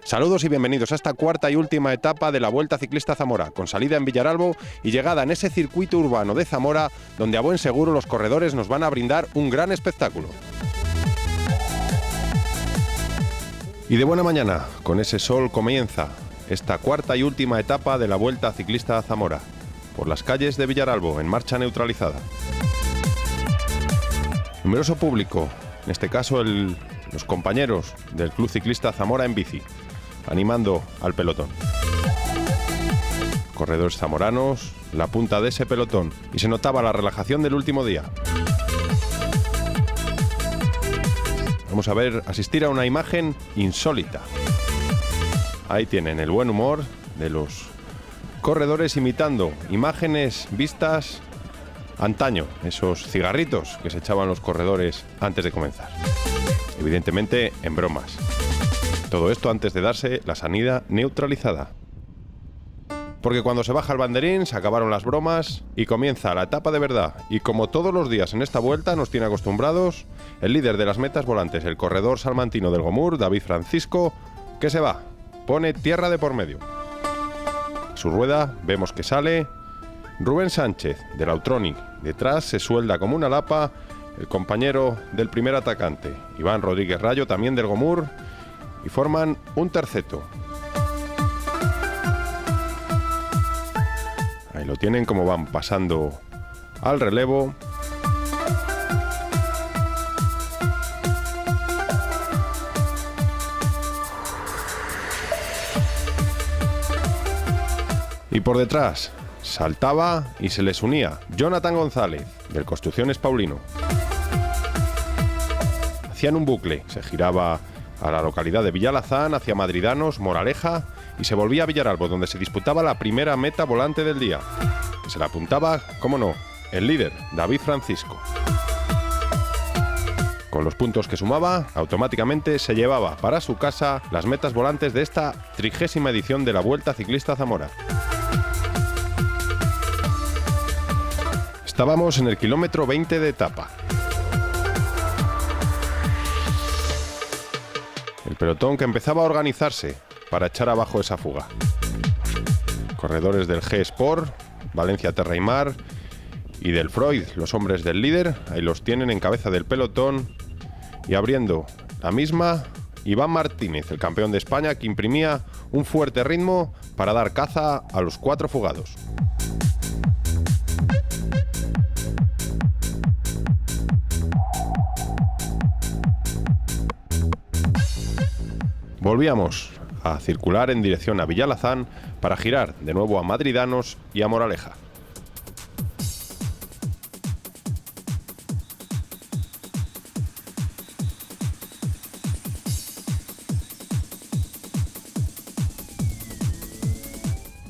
Saludos y bienvenidos a esta cuarta y última etapa de la Vuelta Ciclista Zamora, con salida en Villaralbo y llegada en ese circuito urbano de Zamora, donde a buen seguro los corredores nos van a brindar un gran espectáculo. Y de buena mañana, con ese sol comienza esta cuarta y última etapa de la Vuelta Ciclista Zamora, por las calles de Villaralbo, en marcha neutralizada. Numeroso público, en este caso los compañeros del Club Ciclista Zamora en bici, animando al pelotón. Corredores zamoranos, la punta de ese pelotón, y se notaba la relajación del último día. Vamos a asistir a una imagen insólita. Ahí tienen el buen humor de los corredores imitando imágenes vistas antaño, esos cigarritos que se echaban los corredores antes de comenzar. Evidentemente en bromas. Todo esto antes de darse la salida neutralizada. Porque cuando se baja el banderín se acabaron las bromas y comienza la etapa de verdad. Y como todos los días en esta vuelta nos tiene acostumbrados, el líder de las metas volantes, el corredor salmantino del Gomur, David Francisco, que se va, pone tierra de por medio. A su rueda vemos que sale Rubén Sánchez del Autronic. Detrás se suelda como una lapa el compañero del primer atacante, Iván Rodríguez Rayo, también del Gomur, y forman un terceto. Ahí lo tienen como van pasando al relevo. Y por detrás saltaba y se les unía Jonathan González, del Construcciones Paulino. Hacían un bucle, se giraba a la localidad de Villalazán, hacia Madridanos, Moraleja, y se volvía a Villaralbo, donde se disputaba la primera meta volante del día. Se la apuntaba, cómo no, el líder, David Francisco. Con los puntos que sumaba, automáticamente se llevaba para su casa las metas volantes de esta 30ª edición de la Vuelta Ciclista Zamora. Estábamos en el kilómetro 20 de etapa. El pelotón que empezaba a organizarse para echar abajo esa fuga. Corredores del G-Sport, Valencia Terra y Mar y del Freud, los hombres del líder, ahí los tienen en cabeza del pelotón, y abriendo la misma, Iván Martínez, el campeón de España, que imprimía un fuerte ritmo para dar caza a los 4 fugados. Volvíamos a circular en dirección a Villalazán para girar de nuevo a Madridanos y a Moraleja.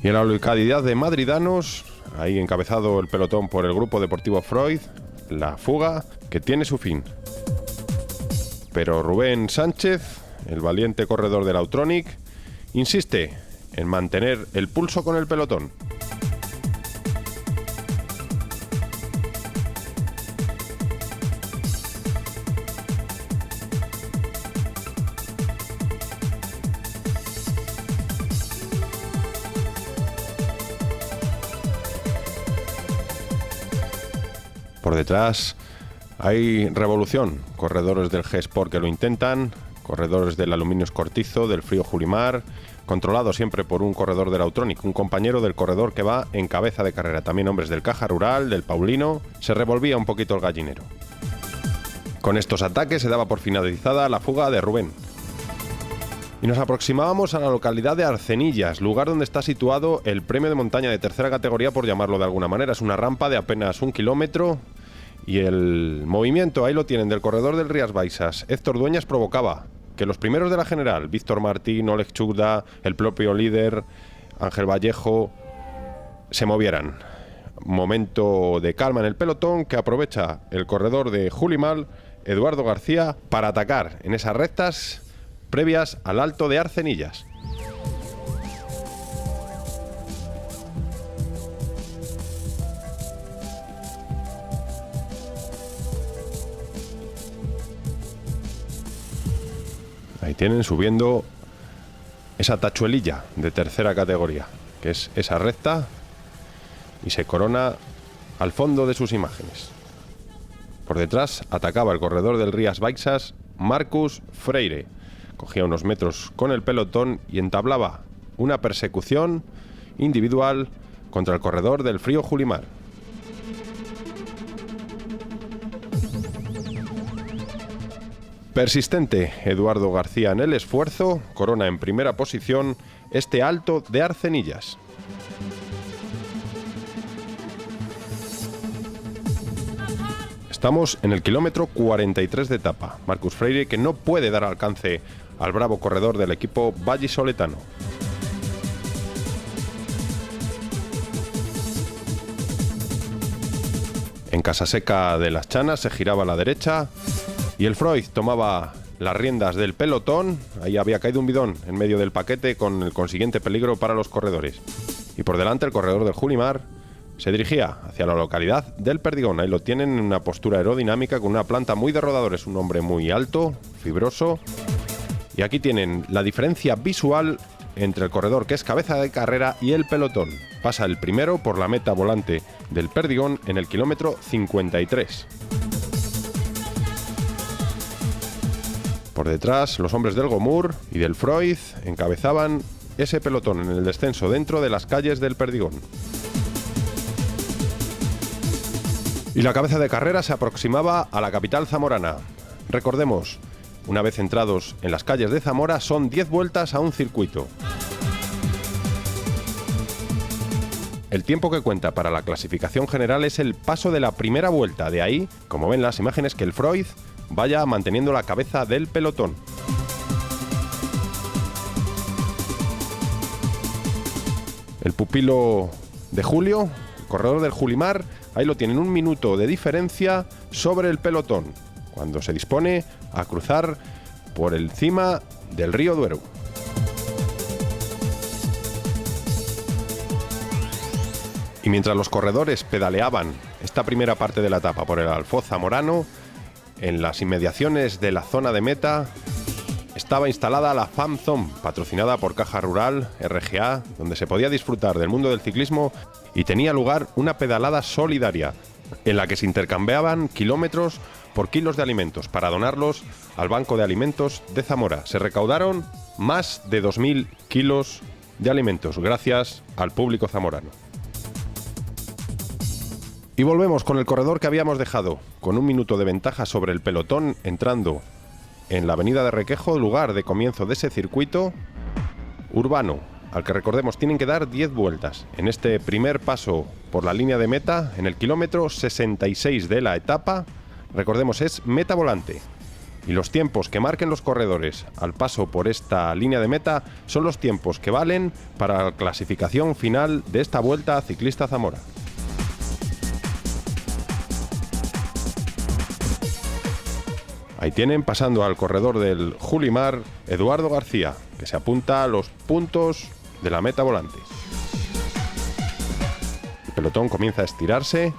Y en la localidad de Madridanos, ahí encabezado el pelotón por el Grupo Deportivo Freud, la fuga que tiene su fin. Pero Rubén Sánchez, el valiente corredor del Autronic, insiste en mantener el pulso con el pelotón. Por detrás hay revolución, corredores del G-Sport que lo intentan, corredores del Aluminio Escortizo, del Frío Julimar, controlado siempre por un corredor del Autronic, un compañero del corredor que va en cabeza de carrera. También hombres del Caja Rural, del Paulino. Se revolvía un poquito el gallinero. Con estos ataques se daba por finalizada la fuga de Rubén. Y nos aproximábamos a la localidad de Arcenillas, lugar donde está situado el premio de montaña de tercera categoría, por llamarlo de alguna manera. Es una rampa de apenas 1 kilómetro y el movimiento, ahí lo tienen, del corredor del Rías Baixas. Héctor Dueñas provocaba que los primeros de la general, Víctor Martín, Oleg Chugda, el propio líder, Ángel Vallejo, se movieran. Momento de calma en el pelotón que aprovecha el corredor de Julimal, Eduardo García, para atacar en esas rectas previas al Alto de Arcenillas. Ahí tienen subiendo esa tachuelilla de tercera categoría, que es esa recta, y se corona al fondo de sus imágenes. Por detrás atacaba el corredor del Rías Baixas, Marcus Freire. Cogía unos metros con el pelotón y entablaba una persecución individual contra el corredor del Frío Julimar. Persistente Eduardo García en el esfuerzo, corona en primera posición este Alto de Arcenillas. Estamos en el kilómetro 43 de etapa. Marcus Freire, que no puede dar alcance al bravo corredor del equipo vallisoletano. En Casaseca de las Chanas se giraba a la derecha y el Freud tomaba las riendas del pelotón. Ahí había caído un bidón en medio del paquete, con el consiguiente peligro para los corredores. Y por delante el corredor del Julimar se dirigía hacia la localidad del Perdigón. Ahí lo tienen en una postura aerodinámica con una planta muy de rodador. Es un hombre muy alto, fibroso. Y aquí tienen la diferencia visual entre el corredor, que es cabeza de carrera, y el pelotón. Pasa el primero por la meta volante del Perdigón en el kilómetro 53. Por detrás, los hombres del Gomur y del Freud encabezaban ese pelotón en el descenso dentro de las calles del Perdigón. Y la cabeza de carrera se aproximaba a la capital zamorana. Recordemos, una vez entrados en las calles de Zamora, son 10 vueltas a un circuito. El tiempo que cuenta para la clasificación general es el paso de la primera vuelta. De ahí, como ven las imágenes, que el Freud vaya manteniendo la cabeza del pelotón. El pupilo de Julio, el corredor del Julimar, ahí lo tienen, 1 minuto de diferencia sobre el pelotón, cuando se dispone a cruzar por encima del río Duero. Y mientras los corredores pedaleaban esta primera parte de la etapa por el Alfoz zamorano, en las inmediaciones de la zona de meta estaba instalada la Fam Zone, patrocinada por Caja Rural, RGA, donde se podía disfrutar del mundo del ciclismo y tenía lugar una pedalada solidaria en la que se intercambiaban kilómetros por kilos de alimentos para donarlos al Banco de Alimentos de Zamora. Se recaudaron más de 2.000 kilos de alimentos gracias al público zamorano. Y volvemos con el corredor que habíamos dejado, con 1 minuto de ventaja sobre el pelotón, entrando en la avenida de Requejo, lugar de comienzo de ese circuito urbano, al que, recordemos, tienen que dar 10 vueltas. En este primer paso por la línea de meta, en el kilómetro 66 de la etapa, recordemos, es meta volante. Y los tiempos que marquen los corredores al paso por esta línea de meta son los tiempos que valen para la clasificación final de esta Vuelta Ciclista Zamora. Ahí tienen, pasando al corredor del Julimar, Eduardo García, que se apunta a los puntos de la meta volante. El pelotón comienza a estirarse.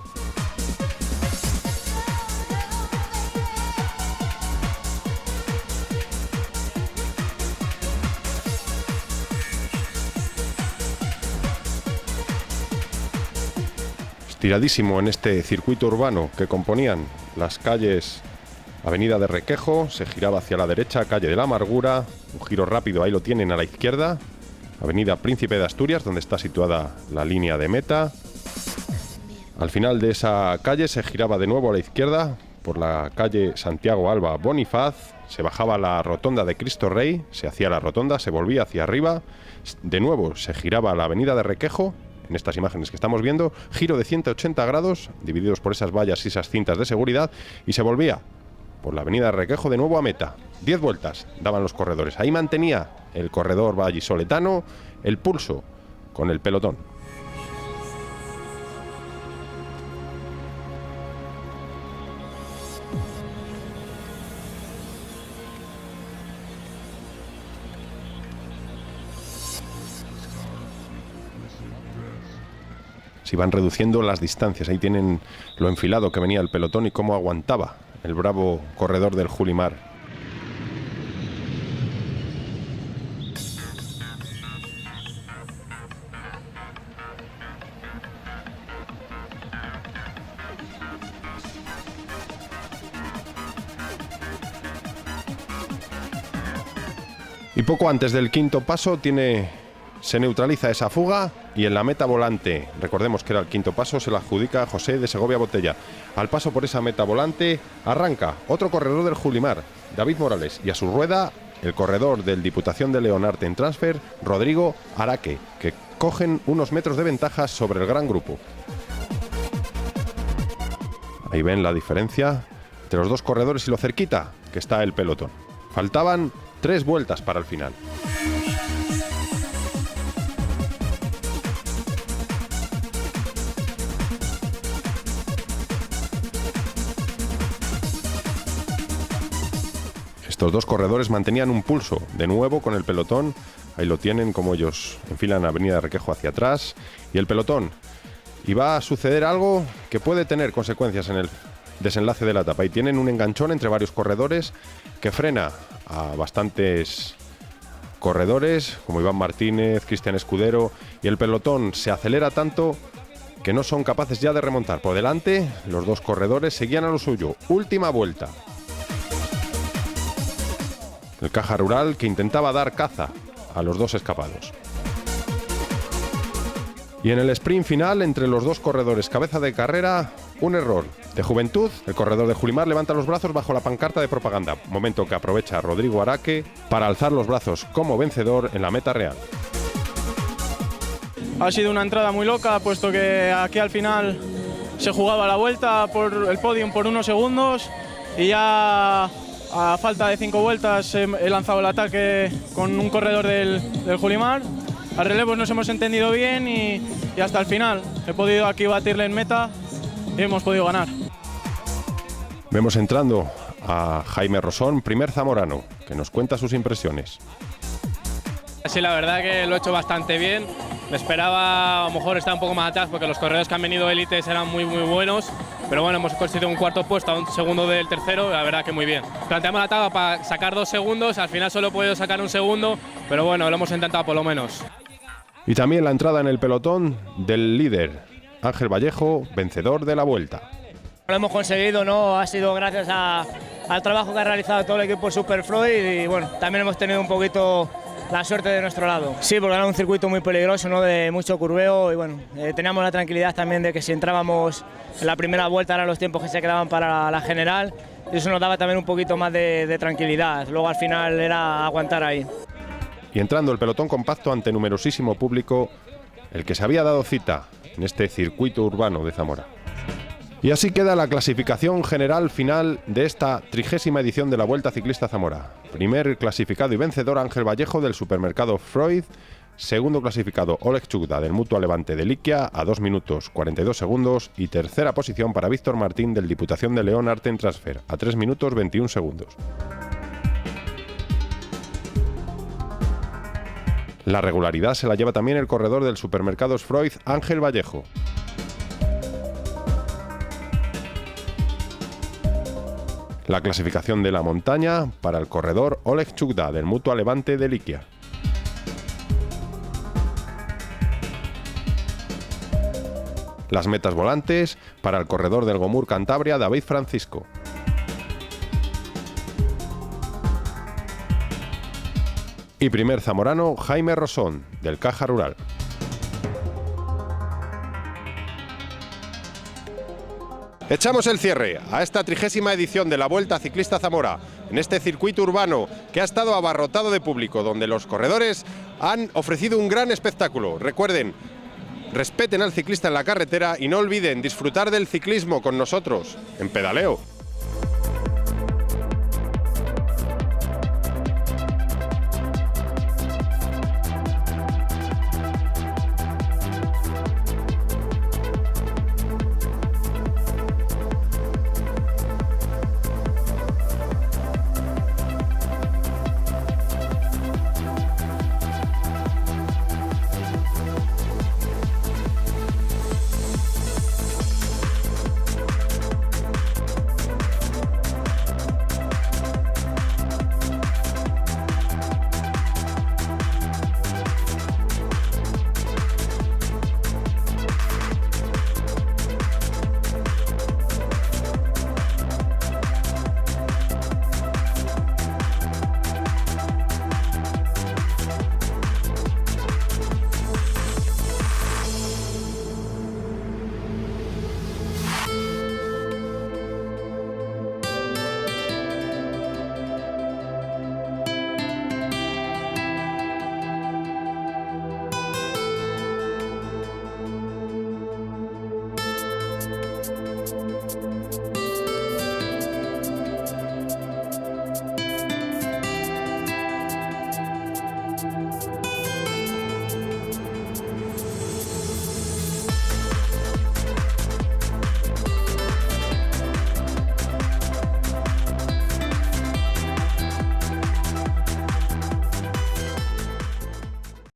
Estiradísimo en este circuito urbano que componían las calles Avenida de Requejo, se giraba hacia la derecha, calle de la Amargura, un giro rápido, ahí lo tienen a la izquierda, Avenida Príncipe de Asturias, donde está situada la línea de meta. Al final de esa calle se giraba de nuevo a la izquierda por la calle Santiago Alba Bonifaz, se bajaba la rotonda de Cristo Rey, se hacía la rotonda, se volvía hacia arriba, de nuevo se giraba a la avenida de Requejo, en estas imágenes que estamos viendo, giro de 180 grados, divididos por esas vallas y esas cintas de seguridad, y se volvía por la avenida de Requejo de nuevo a meta. 10 vueltas daban los corredores. Ahí mantenía el corredor vallisoletano el pulso con el pelotón. Se iban reduciendo las distancias. Ahí tienen lo enfilado que venía el pelotón y cómo aguantaba el bravo corredor del Julimar. Y poco antes del quinto paso se neutraliza esa fuga y en la meta volante, recordemos que era el quinto paso, se la adjudica José de Segovia Botella. Al paso por esa meta volante arranca otro corredor del Julimar, David Morales, y a su rueda el corredor del Diputación de León Arte en Transfer, Rodrigo Araque, que cogen unos metros de ventaja sobre el gran grupo. Ahí ven la diferencia entre los dos corredores y lo cerquita que está el pelotón. Faltaban 3 vueltas para el final. Estos dos corredores mantenían un pulso de nuevo con el pelotón. Ahí lo tienen, como ellos enfilan Avenida de Requejo hacia atrás. Y el pelotón. Y va a suceder algo que puede tener consecuencias en el desenlace de la etapa. Y tienen un enganchón entre varios corredores que frena a bastantes corredores, como Iván Martínez, Cristian Escudero. Y el pelotón se acelera tanto que no son capaces ya de remontar. Por delante, los dos corredores seguían a lo suyo. Última vuelta. El Caja Rural que intentaba dar caza a los dos escapados. Y en el sprint final, entre los dos corredores cabeza de carrera, un error de Juventud. El corredor de Julimar levanta los brazos bajo la pancarta de propaganda, momento que aprovecha Rodrigo Araque para alzar los brazos como vencedor en la meta real. Ha sido una entrada muy loca, puesto que aquí al final se jugaba la vuelta por el podium por unos segundos y ya a falta de 5 vueltas he lanzado el ataque con un corredor del Julimar. Al relevo nos hemos entendido bien y hasta el final he podido aquí batirle en meta y hemos podido ganar. Vemos entrando a Jaime Rosón, primer zamorano, que nos cuenta sus impresiones. Sí, la verdad que lo he hecho bastante bien. Me esperaba a lo mejor estar un poco más atrás porque los corredores que han venido élites eran muy buenos, pero bueno, hemos conseguido un cuarto puesto a un segundo del tercero, la verdad que muy bien. Planteamos la etapa para sacar 2 segundos, al final solo he podido sacar 1 segundo, pero bueno, lo hemos intentado por lo menos. Y también la entrada en el pelotón del líder, Ángel Vallejo, vencedor de la vuelta. Lo hemos conseguido, ¿no? Ha sido gracias al trabajo que ha realizado todo el equipo Superfloyd y bueno, también hemos tenido un poquito la suerte de nuestro lado. Sí, porque era un circuito muy peligroso, ¿no? De mucho curveo y bueno, teníamos la tranquilidad también de que si entrábamos en la primera vuelta eran los tiempos que se quedaban para la general y eso nos daba también un poquito más de tranquilidad. Luego al final era aguantar ahí. Y entrando el pelotón compacto ante numerosísimo público, el que se había dado cita en este circuito urbano de Zamora. Y así queda la clasificación general final de esta 30ª edición de la Vuelta Ciclista Zamora. Primer clasificado y vencedor Ángel Vallejo del supermercado Freud. Segundo clasificado Oleg Chugda del Mutua Levante de Liquia a 2 minutos 42 segundos. Y tercera posición para Víctor Martín del Diputación de León Arte en Transfer a 3 minutos 21 segundos. La regularidad se la lleva también el corredor del supermercados Freud, Ángel Vallejo. La clasificación de la montaña para el corredor Oleg Chugda del Mutua Levante de Liquia. Las metas volantes para el corredor del Gomur Cantabria David Francisco. Y primer zamorano, Jaime Rosón, del Caja Rural. Echamos el cierre a esta 30ª edición de la Vuelta Ciclista Zamora, en este circuito urbano que ha estado abarrotado de público, donde los corredores han ofrecido un gran espectáculo. Recuerden, respeten al ciclista en la carretera y no olviden disfrutar del ciclismo con nosotros en Pedaleo.